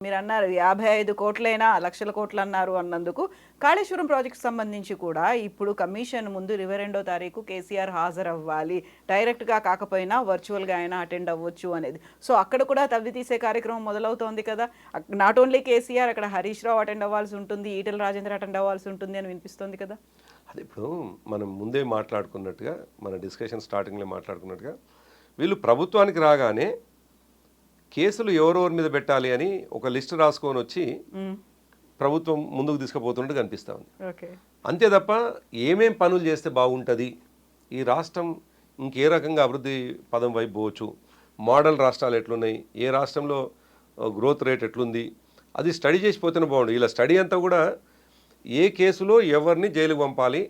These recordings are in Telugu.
మీరన్నారు 55 కోట్లైనా లక్షల కోట్లు అన్నారు అన్నందుకు కాళేశ్వరం ప్రాజెక్ట్ సంబంధించి కూడా ఇప్పుడు కమిషన్ ముందు 22వ తారీఖు కేసీఆర్ హాజరవ్వాలి, డైరెక్ట్గా కాకపోయినా వర్చువల్గా అయినా అటెండ్ అవ్వచ్చు అనేది. సో అక్కడ కూడా తవ్వి తీసే కార్యక్రమం మొదలవుతోంది కదా. నాట్ ఓన్లీ కేసీఆర్, అక్కడ హరీష్ రావు అటెండ్ అవ్వాల్సి ఉంటుంది, ఈటెల రాజేందర్ అటెండ్ అవ్వాల్సి ఉంటుంది అని వినిపిస్తుంది కదా. అది ఇప్పుడు మనం ముందే మాట్లాడుకున్నట్టుగా, మన డిస్కషన్ స్టార్టింగ్లో మాట్లాడుకున్నట్టుగా, వీళ్ళు ప్రభుత్వానికి రాగానే కేసులు ఎవరెవరి మీద పెట్టాలి అని ఒక లిస్టు రాసుకొని వచ్చి ప్రభుత్వం ముందుకు తీసుకుపోతున్నట్టు కనిపిస్తూ ఉంది. అంతే తప్ప ఏమేం పనులు చేస్తే బాగుంటుంది, ఈ రాష్ట్రం ఇంకే రకంగా అభివృద్ధి పదం వైపు పోవచ్చు, మోడల్ రాష్ట్రాలు ఎట్లున్నాయి, ఏ రాష్ట్రంలో గ్రోత్ రేట్ ఎట్లుంది, అది స్టడీ చేసిపోతేనే బాగుండు. ఇలా స్టడీ అంతా కూడా ఏ కేసులో ఎవరిని జైలుకు పంపాలి,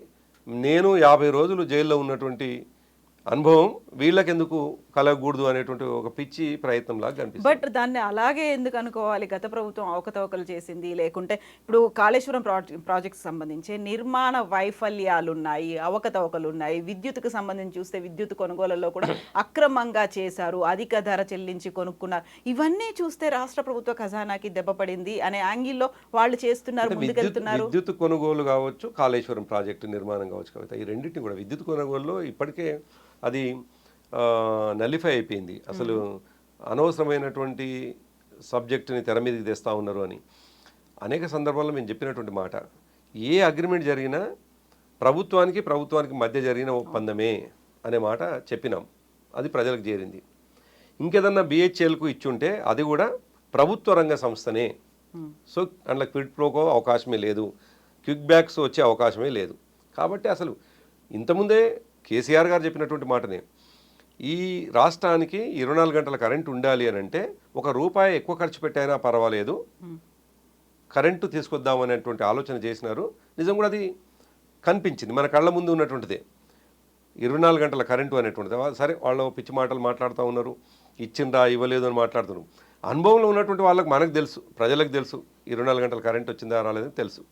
నేను 50 రోజులు జైల్లో ఉన్నటువంటి అనుభవం వీళ్ళకెందుకు కలగకూడదు అనేటువంటి ఒక పిచ్చి ప్రయత్నంలాగా కనిపిస్తుంది. బట్ దాన్ని అలాగే ఎందుకు అనుకోవాలి? గత ప్రభుత్వం అవకతవకలు చేసింది, లేకుంటే ఇప్పుడు కాళేశ్వరం ప్రాజెక్ట్ సంబంధించి నిర్మాణ వైఫల్యాలు ఉన్నాయి, అవకతవకలు ఉన్నాయి. విద్యుత్కు సంబంధించి చూస్తే విద్యుత్ కొనుగోలులో కూడా అక్రమంగా చేశారు, అధిక ధర చెల్లించి కొనుక్కున్నారు. ఇవన్నీ చూస్తే రాష్ట్ర ప్రభుత్వ ఖజానాకి దెబ్బపడింది అనే యాంగిల్లో వాళ్ళు చేస్తున్నారు, ముందుకెళ్తున్నారు. విద్యుత్ కొనుగోలు కావచ్చు, కాళేశ్వరం ప్రాజెక్టు నిర్మాణం కావచ్చు, కవిత, ఈ రెండింటిని కూడా విద్యుత్ కొనుగోలులో ఇప్పటికే అది నలిఫై అయిపోయింది. అసలు అనవసరమైనటువంటి సబ్జెక్టుని తెర మీదకి తెస్తూ ఉన్నారు అని అనేక సందర్భాల్లో మేము చెప్పినటువంటి మాట. ఏ అగ్రిమెంట్ జరిగినా ప్రభుత్వానికి మధ్య జరిగిన ఒప్పందమే అనే మాట చెప్పినాం. అది ప్రజలకు చేరింది. ఇంకేదన్నా బిహెచ్ఎల్కు ఇచ్చుంటే అది కూడా ప్రభుత్వ రంగ సంస్థనే. సో అందులో క్విడ్ ప్రోకో అవకాశమే లేదు, క్విక్ బ్యాక్స్ వచ్చే అవకాశమే లేదు. కాబట్టి అసలు ఇంతకుముందే కేసీఆర్ గారు చెప్పినటువంటి మాటనే, ఈ రాష్ట్రానికి 24 గంటల కరెంటు ఉండాలి అని అంటే ₹1 ఎక్కువ ఖర్చు పెట్టైనా పర్వాలేదు, కరెంటు తీసుకొద్దామనేటువంటి ఆలోచన చేసినారు. నిజం కూడా అది కనిపించింది, మన కళ్ళ ముందు ఉన్నటువంటిదే. 24 గంటల కరెంటు అనేటువంటిది. సరే, వాళ్ళు పిచ్చి మాటలు మాట్లాడుతూ ఉన్నారు, ఇచ్చిందా ఇవ్వలేదు అని మాట్లాడుతున్నారు. అనుభవంలో ఉన్నటువంటి వాళ్ళకి, మనకు తెలుసు, ప్రజలకు తెలుసు 24 గంటల కరెంటు వచ్చిందా రాలేదని తెలుసు.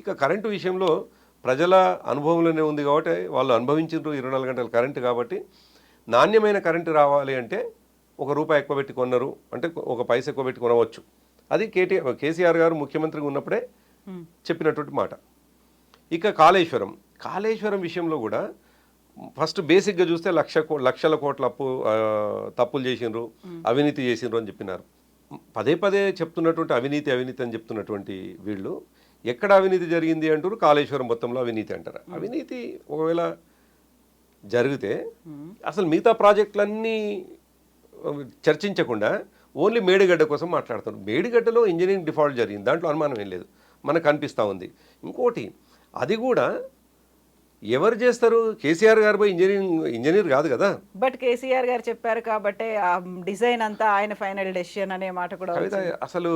ఇక కరెంటు విషయంలో ప్రజల అనుభవంలోనే ఉంది కాబట్టి వాళ్ళు అనుభవించారు 24 గంటల కరెంటు. కాబట్టి నాణ్యమైన కరెంటు రావాలి అంటే ₹1 ఎక్కువ పెట్టి కొన్నారు అంటే ₹1 ఎక్కువ పెట్టి కొనవచ్చు. అది కేసీఆర్ గారు ముఖ్యమంత్రిగా ఉన్నప్పుడే చెప్పినటువంటి మాట. ఇక కాళేశ్వరం విషయంలో కూడా ఫస్ట్ బేసిక్గా చూస్తే లక్షల కోట్ల తప్పులు చేసిండ్రు, అవినీతి చేసిండ్రు అని చెప్పినారు. పదే పదే చెప్తున్నటువంటి అవినీతి అని చెప్తున్నటువంటి వీళ్ళు ఎక్కడ అవినీతి జరిగింది అంటారు, కాళేశ్వరం మొత్తంలో అవినీతి అంటారు. అవినీతి ఒకవేళ జరిగితే అసలు మిగతా ప్రాజెక్టులన్నీ చర్చించకుండా ఓన్లీ మేడిగడ్డ కోసం మాట్లాడుతున్నారు. మేడిగడ్డలో ఇంజనీరింగ్ డిఫాల్ట్ జరిగింది, దాంట్లో అనుమానం ఏం లేదు, మనకు అనిపిస్తూ ఉంది. ఇంకోటి, అది కూడా ఎవరు చేస్తారు? కేసీఆర్ గారు పోయి ఇంజనీర్ కాదు కదా. బట్ కేసీఆర్ గారు చెప్పారు కాబట్టి ఆ డిజైన్ అంతా ఆయన ఫైనల్ డెసిషన్ అనే మాట కూడా అసలు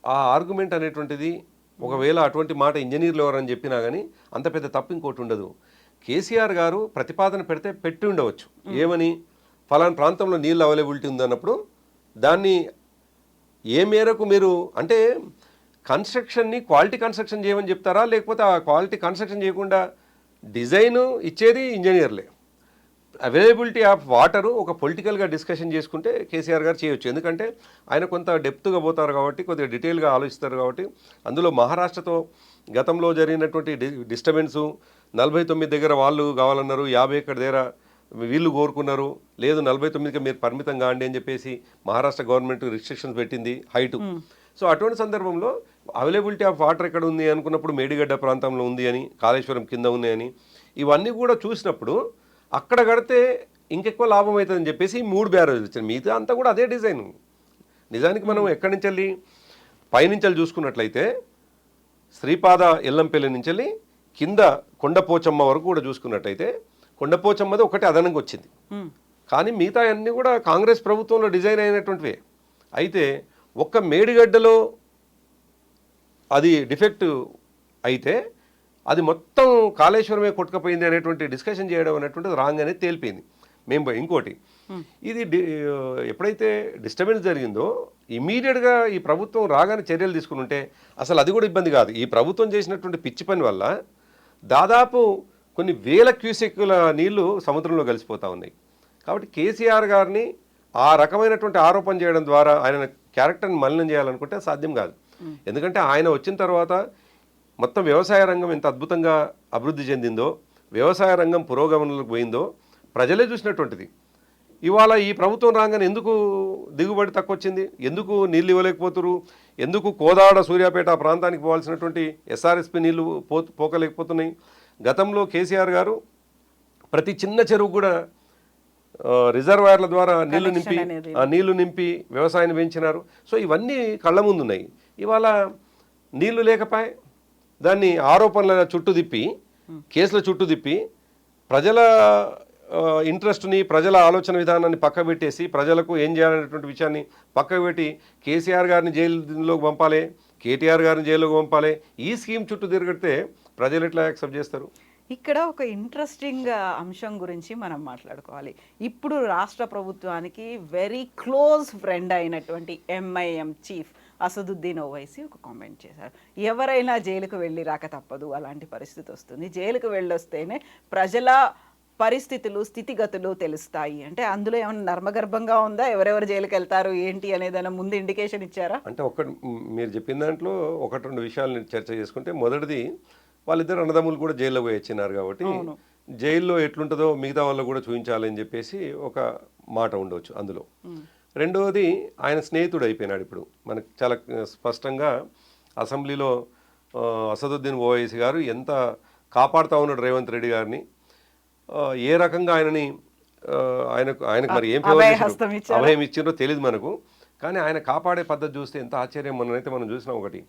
ఆ ఆర్గ్యుమెంట్ అనేటువంటిది, ఒకవేళ అటువంటి మాట ఇంజనీర్లు ఎవరని చెప్పినా కానీ అంత పెద్ద తప్పు ఇంకోటి ఉండదు. కేసీఆర్ గారు ప్రతిపాదన పెట్టి ఉండవచ్చు, ఏమని, ఫలానా ప్రాంతంలో నీళ్ళు అవైలబిలిటీ ఉందన్నప్పుడు దాన్ని ఏ మేరకు మీరు అంటే కన్స్ట్రక్షన్ని క్వాలిటీ కన్స్ట్రక్షన్ చేయమని చెప్తారా, లేకపోతే ఆ క్వాలిటీ కన్స్ట్రక్షన్ చేయకుండా డిజైన్ ఇచ్చేది ఇంజనీర్లే. అవైలబిలిటీ ఆఫ్ వాటరు ఒక పొలిటికల్గా డిస్కషన్ చేసుకుంటే కేసీఆర్ గారు చేయొచ్చు. ఎందుకంటే ఆయన కొంత డెప్త్గా పోతారు కాబట్టి, కొద్దిగా డీటెయిల్గా ఆలోచిస్తారు కాబట్టి. అందులో మహారాష్ట్రతో గతంలో జరిగినటువంటి డిస్టర్బెన్సు, 49 దగ్గర వాళ్ళు కావాలన్నారు, 50 ఎకర్ దగ్గర వీళ్ళు కోరుకున్నారు, లేదు 49కి మీరు పరిమితం కాండి అని చెప్పేసి మహారాష్ట్ర గవర్నమెంట్ రిస్ట్రిక్షన్స్ పెట్టింది హైటు. సో అటువంటి సందర్భంలో అవైలబిలిటీ ఆఫ్ వాటర్ ఎక్కడ ఉంది అనుకున్నప్పుడు మేడిగడ్డ ప్రాంతంలో ఉంది అని, కాళేశ్వరం కింద ఉంది అని, ఇవన్నీ కూడా చూసినప్పుడు అక్కడ కడితే ఇంకెక్కువ లాభం అవుతుందని చెప్పేసి 3 బ్యారేజ్లు వచ్చాయి. మిగతా అంతా కూడా అదే డిజైన్. నిజానికి మనం ఎక్కడి నుంచి వెళ్ళి పైనుంచి చూసుకున్నట్లయితే శ్రీపాద ఎల్లంపల్లి నుంచి వెళ్ళి కింద కొండపోచమ్మ వరకు కూడా చూసుకున్నట్టయితే కొండపోచమ్మది ఒకటి అదనంగా వచ్చింది. కానీ మిగతా అన్నీ కూడా కాంగ్రెస్ ప్రభుత్వంలో డిజైన్ అయినటువంటివే. అయితే ఒక్క మేడిగడ్డలో అది డిఫెక్ట్ అయితే అది మొత్తం కాళేశ్వరమే కొట్టుకపోయింది అనేటువంటి డిస్కషన్ చేయడం అనేటువంటిది రాంగ్ అనేది తేలిపోయింది. ఇంకోటి, ఇది ఎప్పుడైతే డిస్టర్బెన్స్ జరిగిందో ఇమీడియట్గా ఈ ప్రభుత్వం రాగానే చర్యలు తీసుకుని ఉంటే అసలు అది కూడా ఇబ్బంది కాదు. ఈ ప్రభుత్వం చేసినటువంటి పిచ్చి పని వల్ల దాదాపు కొన్ని వేల క్యూసెక్కుల నీళ్లు సముద్రంలో కలిసిపోతూ ఉన్నాయి. కాబట్టి కేసీఆర్ గారిని ఆ రకమైనటువంటి ఆరోపణ చేయడం ద్వారా ఆయన క్యారెక్టర్ని మలినం చేయాలనుకుంటే సాధ్యం కాదు. ఎందుకంటే ఆయన వచ్చిన తర్వాత మొత్తం వ్యవసాయ రంగం ఎంత అద్భుతంగా అభివృద్ధి చెందిందో, వ్యవసాయ రంగం పురోగమనంలోకి పోయిందో ప్రజలే చూసినటువంటిది. ఇవాళ ఈ ప్రభుత్వం రాగానే ఎందుకు దిగుబడి తక్కువ వచ్చింది, ఎందుకు నీళ్ళు ఇవ్వలేకపోతున్నారు, ఎందుకు కోదాడ సూర్యాపేట ఆ ప్రాంతానికి పోవాల్సినటువంటి ఎస్ఆర్ఎస్పి నీళ్లు పోకలేకపోతున్నాయి. గతంలో కేసీఆర్ గారు ప్రతి చిన్న చెరువు కూడా రిజర్వాయర్ల ద్వారా నీళ్లు నింపి వ్యవసాయాన్ని పెంచినారు. సో ఇవన్నీ కళ్ళ ముందు ఉన్నాయి. ఇవాళ నీళ్లు లేకపోయి దాన్ని ఆరోపణల చుట్టూ తిప్పి, కేసుల చుట్టూ తిప్పి, ప్రజల ఇంట్రెస్ట్ని, ప్రజల ఆలోచన విధానాన్ని పక్కకు పెట్టేసి, ప్రజలకు ఏం చేయాలనేటువంటి విషయాన్ని పక్కకు పెట్టి కేసీఆర్ గారిని జైలులోకి పంపాలి, కేటీఆర్ గారిని జైలులోకి పంపాలి, ఈ స్కీమ్ చుట్టూ తిరిగితే ప్రజలు ఎట్లా యాక్సెప్ట్ చేస్తారు? ఇక్కడ ఒక ఇంట్రెస్టింగ్ అంశం గురించి మనం మాట్లాడుకోవాలి. ఇప్పుడు రాష్ట్ర ప్రభుత్వానికి వెరీ క్లోజ్ ఫ్రెండ్ అయినటువంటి ఎంఐఎం చీఫ్ అసదుద్దీన్ ఓవైసీ ఒక కామెంట్ చేశారు. ఎవరైనా జైలుకు వెళ్ళి రాక తప్పదు, అలాంటి పరిస్థితి వస్తుంది, జైలుకు వెళ్ళొస్తేనే ప్రజల పరిస్థితులు, స్థితిగతులు తెలుస్తాయి. అంటే అందులో ఏమైనా నర్మగర్భంగా ఉందా? ఎవరెవరు జైలుకి వెళ్తారు ఏంటి అనేదైనా ముందు ఇండికేషన్ ఇచ్చారా? అంటే మీరు చెప్పిన దాంట్లో ఒకటి రెండు విషయాలు చర్చ చేసుకుంటే, మొదటిది వాళ్ళిద్దరు అన్నదమ్ములు కూడా జైల్లో పోయి వచ్చినారు కాబట్టి జైల్లో ఎట్లుంటుందో మిగతా వాళ్ళు కూడా చూపించాలని చెప్పేసి ఒక మాట ఉండవచ్చు అందులో. రెండవది ఆయన స్నేహితుడు అయిపోయినాడు. ఇప్పుడు మనకు చాలా స్పష్టంగా అసెంబ్లీలో అసదుద్దీన్ ఓవైసీ గారు ఎంత కాపాడుతూ ఉన్నాడు రేవంత్ రెడ్డి గారిని, ఏ రకంగా ఆయనకు మరి ఏం అభయం ఇచ్చిందో తెలియదు మనకు. కానీ ఆయన కాపాడే పద్ధతి చూస్తే ఎంత ఆశ్చర్యం. మనమైతే మనం చూసినాం. ఒకటి,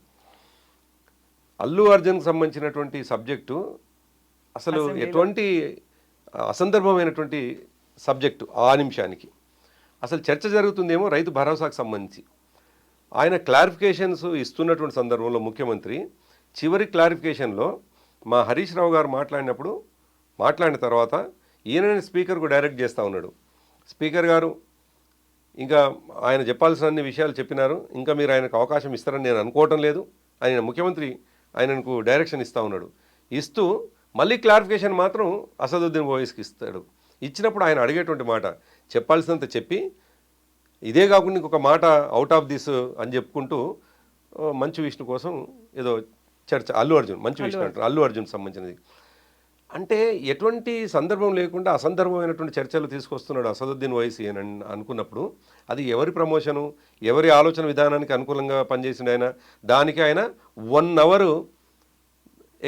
అల్లు అర్జున్కి సంబంధించినటువంటి సబ్జెక్టు అసలు ఎటువంటి అసందర్భమైనటువంటి సబ్జెక్టు. ఆ నిమిషానికి అసలు చర్చ జరుగుతుందేమో రైతు భరోసాకు సంబంధించి. ఆయన క్లారిఫికేషన్స్ ఇస్తున్నటువంటి సందర్భంలో ముఖ్యమంత్రి చివరి క్లారిఫికేషన్లో మా హరీష్ రావు గారు మాట్లాడిన తర్వాత ఈయనని స్పీకర్కు డైరెక్ట్ చేస్తూ ఉన్నాడు. స్పీకర్ గారు ఇంకా ఆయన చెప్పాల్సిన అన్ని విషయాలు చెప్పినారు, ఇంకా మీరు ఆయనకు అవకాశం ఇస్తారని నేను అనుకోవటం లేదు. ఆయన ముఖ్యమంత్రి ఆయనకు డైరెక్షన్ ఇస్తూ ఉన్నాడు. ఇస్తూ మళ్ళీ క్లారిఫికేషన్ మాత్రం అసదుద్దీన్ ఓవైసీకి ఇస్తాడు. ఇచ్చినప్పుడు ఆయన అడిగేటువంటి మాట చెప్పాల్సినంత చెప్పి, ఇదే కాకుండా ఇంకొక మాట అవుట్ ఆఫ్ దిస్ అని చెప్పుకుంటూ మంచు విష్ణు కోసం ఏదో చర్చ, మంచు విష్ణు అంటారు, అల్లు అర్జున్ సంబంధించినది. అంటే ఎటువంటి సందర్భం లేకుండా అసందర్భమైనటువంటి చర్చలు తీసుకొస్తున్నాడు అసదుద్దీన్ ఓవైసీ అని అనుకున్నప్పుడు, అది ఎవరి ప్రమోషను, ఎవరి ఆలోచన విధానానికి అనుకూలంగా పనిచేసిండు ఆయన? దానికి ఆయన 1 hour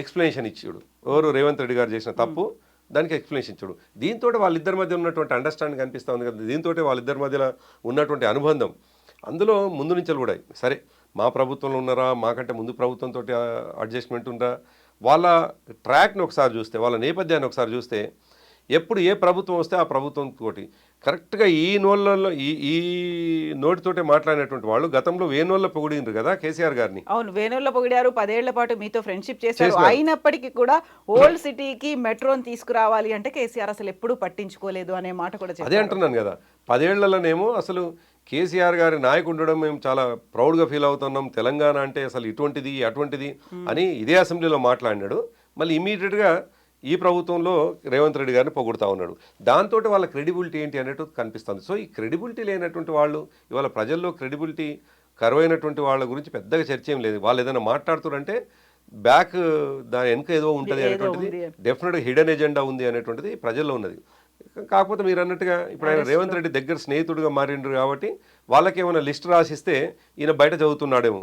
ఎక్స్ప్లెనేషన్ ఇచ్చాడు. ఎవరు? రేవంత్ రెడ్డి గారు చేసిన తప్పు, దానికి ఎక్స్ప్లెనేషన్ ఇచ్చాడు. దీంతో వాళ్ళిద్దరి మధ్య ఉన్నటువంటి అండర్స్టాండింగ్ కనిపిస్తూ ఉంది కదా. దీంతో వాళ్ళిద్దరి మధ్యలో ఉన్నటువంటి అనుబంధం అందులో ముందు నుంచి కూడా, సరే మా ప్రభుత్వంలో ఉన్నారా, మాకంటే ముందు ప్రభుత్వంతో అడ్జస్ట్మెంట్ ఉందా, వాళ్ళ ట్రాక్ని ఒకసారి చూస్తే, వాళ్ళ నేపథ్యాన్ని ఒకసారి చూస్తే, ఎప్పుడు ఏ ప్రభుత్వం వస్తే ఆ ప్రభుత్వంతో కరెక్ట్గా ఈ నోటితోటే మాట్లాడినటువంటి వాళ్ళు గతంలో వేణోళ్ళ పొగిడినరు కదా కేసీఆర్ గారిని. అవును, వేణోళ్ళ పొగిడారు, 10 ఏళ్ల పాటు మీతో ఫ్రెండ్షిప్ చేశారు. అయినప్పటికీ కూడా ఓల్డ్ సిటీకి మెట్రోని తీసుకురావాలి అంటే కేసీఆర్ అసలు ఎప్పుడూ పట్టించుకోలేదు అనే మాట కూడా చెప్పారు. అదే అంటున్నాను కదా, 10 ఏళ్లలోనేమో అసలు కేసీఆర్ గారి నాయకుడు ఉండడం మేము చాలా ప్రౌడ్గా ఫీల్ అవుతున్నాం, తెలంగాణ అంటే అసలు ఇటువంటిది అటువంటిది అని ఇదే అసెంబ్లీలో మాట్లాడినాడు. మళ్ళీ ఇమీడియట్గా ఈ ప్రభుత్వంలో రేవంత్ రెడ్డి గారిని పొగుడుతూ ఉన్నాడు. దాంతో వాళ్ళ క్రెడిబిలిటీ ఏంటి అనేట్టు కనిపిస్తుంది. సో ఈ క్రెడిబిలిటీ లేనటువంటి వాళ్ళు, ఇవాళ ప్రజల్లో క్రెడిబిలిటీ కరువైనటువంటి వాళ్ళ గురించి పెద్దగా చర్చ ఏం లేదు. వాళ్ళు ఏదైనా మాట్లాడుతారంటే బ్యాక్ దాని వెనుక ఏదో ఉంటుంది అనేటువంటిది, డెఫినెట్గా హిడెన్ ఎజెండా ఉంది అనేటువంటిది ప్రజల్లో ఉన్నది. కాకపోతే మీరు అన్నట్టుగా ఇప్పుడు ఆయన రేవంత్ రెడ్డి దగ్గర స్నేహితుడిగా మారిండ్రు కాబట్టి వాళ్ళకి ఏమైనా లిస్ట్ రాసిస్తే ఈయన బయట చదువుతున్నాడేమో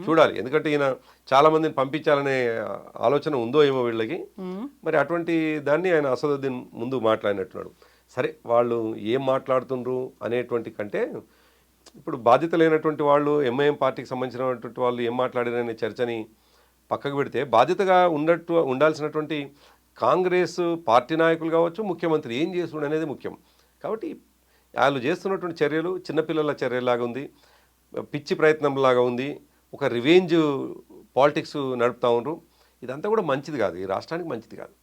చూడాలి. ఎందుకంటే ఈయన చాలా మందిని పంపించాలనే ఆలోచన ఉందో ఏమో వీళ్ళకి. మరి అటువంటి దాన్ని ఆయన అసదుద్దీన్ ముందు మాట్లాడినట్టున్నాడు. సరే, వాళ్ళు ఏం మాట్లాడుతుండ్రు అనేటువంటి కంటే, ఇప్పుడు బాధ్యత లేనటువంటి వాళ్ళు, ఎంఐఎం పార్టీకి సంబంధించినటువంటి వాళ్ళు ఏం మాట్లాడారనే చర్చని పక్కకు పెడితే, బాధ్యతగా ఉండాల్సినటువంటి కాంగ్రెస్ పార్టీ నాయకులు కావచ్చు, ముఖ్యమంత్రి ఏం చేస్తుడు అనేది ముఖ్యం. కాబట్టి వాళ్ళు చేస్తున్నటువంటి చర్యలు చిన్నపిల్లల చర్యలాగా ఉంది, పిచ్చి ప్రయత్నంలాగా ఉంది, ఒక రివెంజ్ పాలిటిక్స్ నడుపుతా ఉన్నారు. ఇదంతా కూడా మంచిది కాదు, ఈ రాష్ట్రానికి మంచిది కాదు.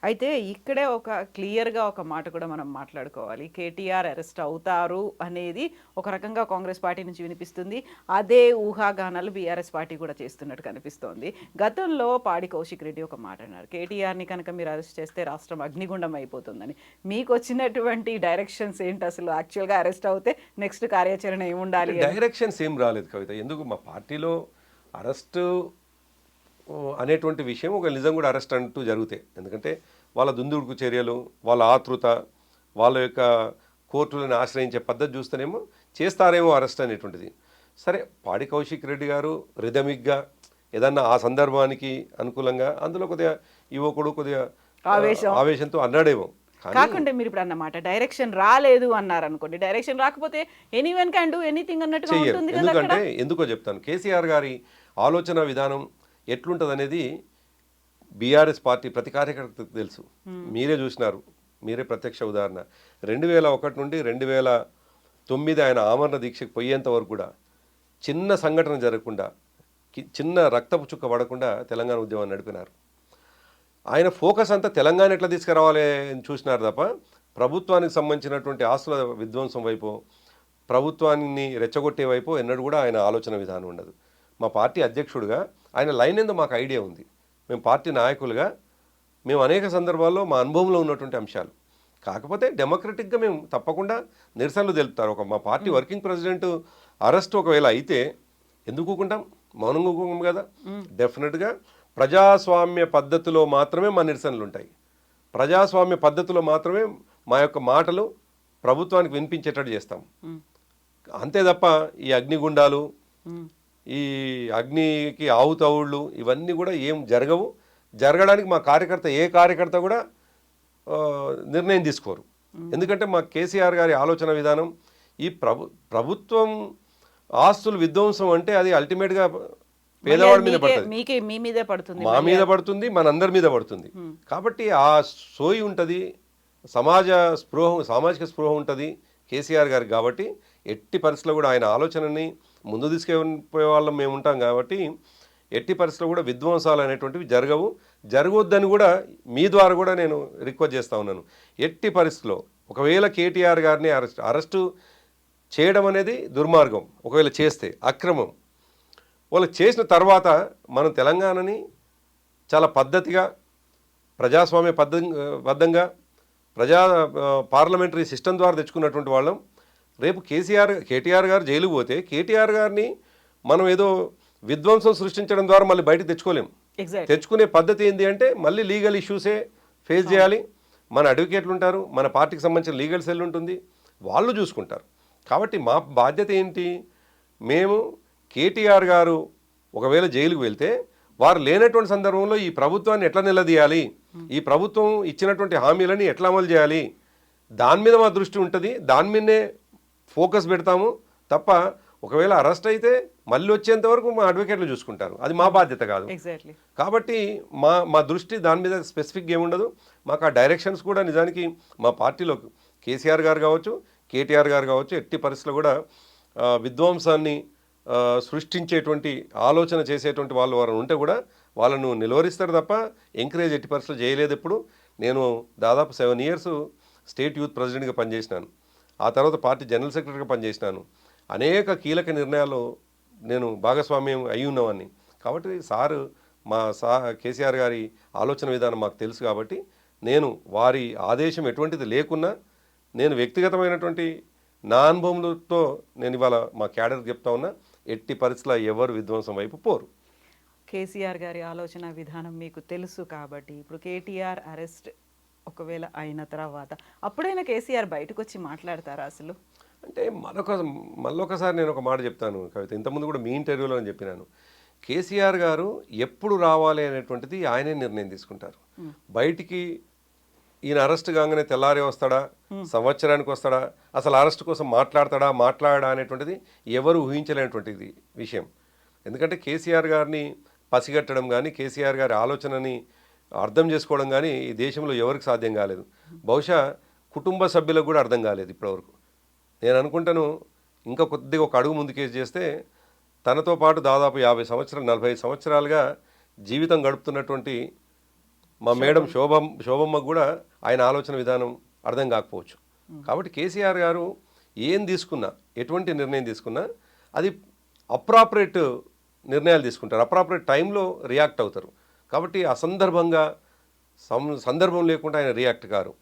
అయితే ఇక్కడే ఒక క్లియర్గా ఒక మాట కూడా మనం మాట్లాడుకోవాలి. కేటీఆర్ అరెస్ట్ అవుతారు అనేది ఒక రకంగా కాంగ్రెస్ పార్టీ నుంచి వినిపిస్తుంది. అదే ఊహాగానాలు బీఆర్ఎస్ పార్టీ కూడా చేస్తున్నట్టు కనిపిస్తోంది. గతంలో పాడి కౌశిక్ రెడ్డి ఒక మాట అన్నారు, కేటీఆర్ని కనుక మీరు అరెస్ట్ చేస్తే రాష్ట్రం అగ్నిగుండం అయిపోతుందని. మీకు వచ్చినటువంటి డైరెక్షన్స్ ఏంటి అసలు? యాక్చువల్గా అరెస్ట్ అవుతే నెక్స్ట్ కార్యాచరణ ఏముండాలి అని? డైరెక్షన్స్ ఏం రాలేదు కవిత. ఎందుకు మా పార్టీలో అరెస్టు అనేటువంటి విషయం ఒక నిజం కూడా అరెస్ట్ అంటూ జరుగుతాయి. ఎందుకంటే వాళ్ళ దుందుడుకు చర్యలు, వాళ్ళ ఆతృత, వాళ్ళ యొక్క కోర్టులను ఆశ్రయించే పద్ధతి చూస్తేనేమో చేస్తారేమో అరెస్ట్ అనేటువంటిది. సరే, పాడి కౌశిక్ రెడ్డి గారు రిథమిక్గా ఏదన్నా ఆ సందర్భానికి అనుకూలంగా అందులో కొద్దిగా యువకుడు కొద్దిగా ఆవేశంతో అన్నాడేమో. కాకుండా మీరు ఇప్పుడు అన్నమాట డైరెక్షన్ రాలేదు అన్నారు అనుకోండి, డైరెక్షన్ రాకపోతే ఎనీవన్ క్యాన్ డూ ఎనీథింగ్ అన్నట్టుగా చెయ్యరు. ఉంటుంది కదా అక్కడ. ఎందుకంటే ఎందుకో చెప్తాను. కేసీఆర్ గారి ఆలోచన విధానం ఎట్లుంటుంది అనేది బీఆర్ఎస్ పార్టీ ప్రతి కార్యకర్తకు తెలుసు. మీరే చూసినారు, మీరే ప్రత్యక్ష ఉదాహరణ. 2001 నుండి 2009 ఆయన ఆమరణ దీక్షకు పోయేంత వరకు కూడా చిన్న సంఘటన జరగకుండా, చిన్న రక్తపు చుక్క పడకుండా తెలంగాణ ఉద్యమాన్ని నడిపినారు. ఆయన ఫోకస్ అంతా తెలంగాణ ఎట్లా తీసుకురావాలి అని చూసినారు తప్ప ప్రభుత్వానికి సంబంధించినటువంటి ఆస్తుల విధ్వంసం వైపు, ప్రభుత్వాన్ని రెచ్చగొట్టే వైపు ఎన్నడూ కూడా ఆయన ఆలోచన విధానం ఉండదు. మా పార్టీ అధ్యక్షుడిగా ఆయన లైన్ ఏందో మాకు ఐడియా ఉంది. మేము పార్టీ నాయకులుగా మేము అనేక సందర్భాల్లో మా అనుభవంలో ఉన్నటువంటి అంశాలు. కాకపోతే డెమోక్రటిక్గా మేము తప్పకుండా నిరసనలు తెలుపుతారు. మా పార్టీ వర్కింగ్ ప్రెసిడెంట్ అరెస్ట్ ఒకవేళ అయితే ఎందుకు ఊకుంటాం? మౌనంగా ఊకుంటాం కదా. డెఫినెట్గా ప్రజాస్వామ్య పద్ధతిలో మాత్రమే మా నిరసనలు ఉంటాయి. ప్రజాస్వామ్య పద్ధతిలో మాత్రమే మా యొక్క మాటలు ప్రభుత్వానికి వినిపించేటట్టు చేస్తాం. అంతే తప్ప ఈ అగ్నిగుండాలు, ఈ అగ్నికి ఆవుతవుళ్ళు ఇవన్నీ కూడా ఏం జరగవు. జరగడానికి మా కార్యకర్త ఏ కార్యకర్త కూడా నిర్ణయం తీసుకోరు. ఎందుకంటే మా కేసీఆర్ గారి ఆలోచన విధానం ఈ ప్రభుత్వం ఆస్తులు విధ్వంసం అంటే అది అల్టిమేట్గా పేదవాడి మీద పడుతుంది, మా మీద పడుతుంది, మనందరి మీద పడుతుంది. కాబట్టి ఆ సోయి ఉంటుంది, సామాజిక స్పృహ ఉంటుంది కేసీఆర్ గారికి. కాబట్టి ఎట్టి పరిస్థితుల్లో కూడా ఆయన ఆలోచనని ముందు తీసుకెళ్ళిపోయే వాళ్ళం మేము ఉంటాం. కాబట్టి ఎట్టి పరిస్థితుల్లో కూడా విధ్వంసాలు అనేటువంటివి జరగవద్దని కూడా మీ ద్వారా కూడా నేను రిక్వెస్ట్ చేస్తూ ఉన్నాను. ఎట్టి పరిస్థితుల్లో ఒకవేళ కేటీఆర్ గారిని అరెస్టు చేయడం అనేది దుర్మార్గం. ఒకవేళ చేస్తే అక్రమం. వాళ్ళకి చేసిన తర్వాత మనం తెలంగాణని చాలా పద్ధతిగా ప్రజాస్వామ్య బద్ధంగా పార్లమెంటరీ సిస్టమ్ ద్వారా తెచ్చుకున్నటువంటి వాళ్ళం. రేపు కేటీఆర్ గారు జైలుకు పోతే కేటీఆర్ గారిని మనం ఏదో విధ్వంసం సృష్టించడం ద్వారా మళ్ళీ బయటకు తెచ్చుకోలేం. తెచ్చుకునే పద్ధతి ఏంటి అంటే మళ్ళీ లీగల్ ఇష్యూసే ఫేస్ చేయాలి. మన అడ్వకేట్లు ఉంటారు, మన పార్టీకి సంబంధించిన లీగల్ సెల్ ఉంటుంది, వాళ్ళు చూసుకుంటారు. కాబట్టి మా బాధ్యత ఏంటి? మేము కేటీఆర్ గారు ఒకవేళ జైలుకు వెళ్తే వారు లేనటువంటి సందర్భంలో ఈ ప్రభుత్వాన్ని ఎట్లా నిలదీయాలి, ఈ ప్రభుత్వం ఇచ్చినటువంటి హామీలని ఎట్లా అమలు చేయాలి, దాని మీద మా దృష్టి ఉంటుంది. దాని మీదనే ఫోకస్ పెడతాము తప్ప ఒకవేళ అరెస్ట్ అయితే మళ్ళీ వచ్చేంత వరకు మా అడ్వకేట్లు చూసుకుంటారు. అది మా బాధ్యత కాదు. కాబట్టి మా దృష్టి దాని మీద స్పెసిఫిక్గా ఏముండదు. మాకు ఆ డైరెక్షన్స్ కూడా నిజానికి మా పార్టీలో కేసీఆర్ గారు కావచ్చు, కేటీఆర్ గారు కావచ్చు, ఎట్టి పరిస్థితుల్లో కూడా విధ్వంసాన్ని సృష్టించేటువంటి ఆలోచన చేసేటువంటి వారు ఉంటే కూడా వాళ్ళను నిలువరిస్తారు తప్ప ఎంకరేజ్ ఎట్టి పరిస్థితులు చేయలేదు. ఎప్పుడు నేను దాదాపు 7 years స్టేట్ యూత్ ప్రెసిడెంట్గా పనిచేసినాను. ఆ తర్వాత పార్టీ జనరల్ సెక్రటరీగా పనిచేసినాను. అనేక కీలక నిర్ణయాలు నేను భాగస్వామ్యం అయి ఉన్నవాన్ని. కాబట్టి కేసీఆర్ గారి ఆలోచన విధానం మాకు తెలుసు. కాబట్టి నేను వారి ఆదేశం ఎటువంటిది లేకున్నా నేను వ్యక్తిగతమైనటువంటి నా అనుభవంతో నేను ఇవాళ మా క్యాడర్కి చెప్తా ఉన్నా, ఎట్టి పరిస్థితుల్లో ఎవరు విధ్వంసం వైపు పోరు. కేసీఆర్ గారి ఆలోచన విధానం మీకు తెలుసు కాబట్టి ఇప్పుడు కేటీఆర్ అరెస్ట్ ఒకవేళ అయిన తర్వాత అప్పుడైనా కేసీఆర్ బయటకు వచ్చి మాట్లాడతారా అసలు? అంటే మళ్ళొకసారి నేను ఒక మాట చెప్తాను కవిత. ఇంతకుముందు కూడా మీ ఇంటర్వ్యూలో అని చెప్పినాను. కేసీఆర్ గారు ఎప్పుడు రావాలి అనేటువంటిది ఆయనే నిర్ణయం తీసుకుంటారు. బయటికి ఈయన అరెస్ట్ కాగానే తెల్లారే వస్తాడా, సంవత్సరానికి వస్తాడా, అసలు అరెస్ట్ కోసం మాట్లాడా అనేటువంటిది ఎవరు ఊహించలేనటువంటిది విషయం. ఎందుకంటే కేసీఆర్ గారిని పసిగట్టడం కానీ, కేసీఆర్ గారి ఆలోచనని అర్థం చేసుకోవడం కానీ ఈ దేశంలో ఎవరికి సాధ్యం కాలేదు. బహుశా కుటుంబ సభ్యులకు కూడా అర్థం కాలేదు ఇప్పటివరకు. నేను అనుకుంటాను ఇంకా కొద్దిగా ఒక అడుగు ముందుకేసి చేస్తే తనతో పాటు దాదాపు 50 సంవత్సరాలు 45 సంవత్సరాలుగా జీవితం గడుపుతున్నటువంటి మా మేడం శోభమ్మకు కూడా ఆయన ఆలోచన విధానం అర్థం కాకపోవచ్చు. కాబట్టి కేసీఆర్ గారు ఏం తీసుకున్నా, ఎటువంటి నిర్ణయం తీసుకున్నా అది అప్రాపరేట్ నిర్ణయాలు తీసుకుంటారు, అప్రాపరేట్ టైంలో రియాక్ట్ అవుతారు. కాబట్టి అసందర్భంగా సందర్భం లేకుండా ఆయన రియాక్ట్ కారు.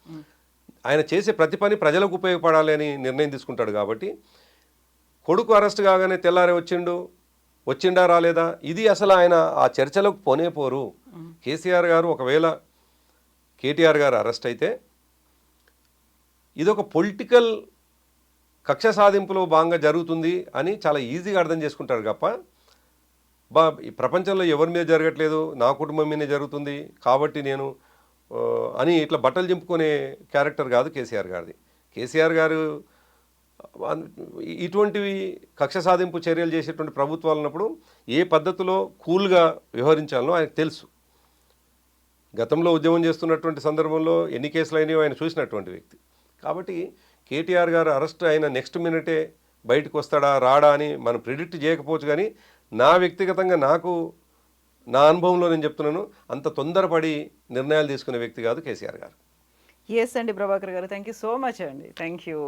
ఆయన చేసే ప్రతి పని ప్రజలకు ఉపయోగపడాలి అని నిర్ణయం తీసుకుంటాడు. కాబట్టి కొడుకు అరెస్ట్ కాగానే తెల్లారే వచ్చిండా రాలేదా, ఇది అసలు ఆయన ఆ చర్చలకు పోరు. కేసీఆర్ గారు ఒకవేళ కేటీఆర్ గారు అరెస్ట్ అయితే ఇదొక పొలిటికల్ కక్ష సాధింపులో భాగంగా జరుగుతుంది అని చాలా ఈజీగా అర్థం చేసుకుంటారు తప్ప ఈ ప్రపంచంలో ఎవరి మీద జరగట్లేదు, నా కుటుంబం మీదే జరుగుతుంది కాబట్టి నేను అని ఇట్లా బట్టలు చింపుకునే క్యారెక్టర్ కాదు కేసీఆర్ గారిది. కేసీఆర్ గారు ఇటువంటివి కక్ష సాధింపు చర్యలు చేసేటువంటి ప్రభుత్వాలు ఉన్నప్పుడు ఏ పద్ధతిలో కూల్గా వ్యవహరించాలనో ఆయనకు తెలుసు. గతంలో ఉద్యమం చేస్తున్నటువంటి సందర్భంలో ఎన్ని కేసులు అయినాయో ఆయన చూసినటువంటి వ్యక్తి. కాబట్టి కేటీఆర్ గారు అరెస్ట్ అయిన నెక్స్ట్ మినిటే బయటకు వస్తాడా రాడా అని మనం ప్రిడిక్ట్ చేయకపోవచ్చు. కానీ నా వ్యక్తిగతంగా నా అనుభవంలో నేను చెప్తున్నాను, అంత తొందరపడి నిర్ణయాలు తీసుకునే వ్యక్తి కాదు కేసీఆర్ గారు. ఎస్ అండి ప్రభాకర్ గారు, థ్యాంక్ యూ సో మచ్ అండి. Thank you.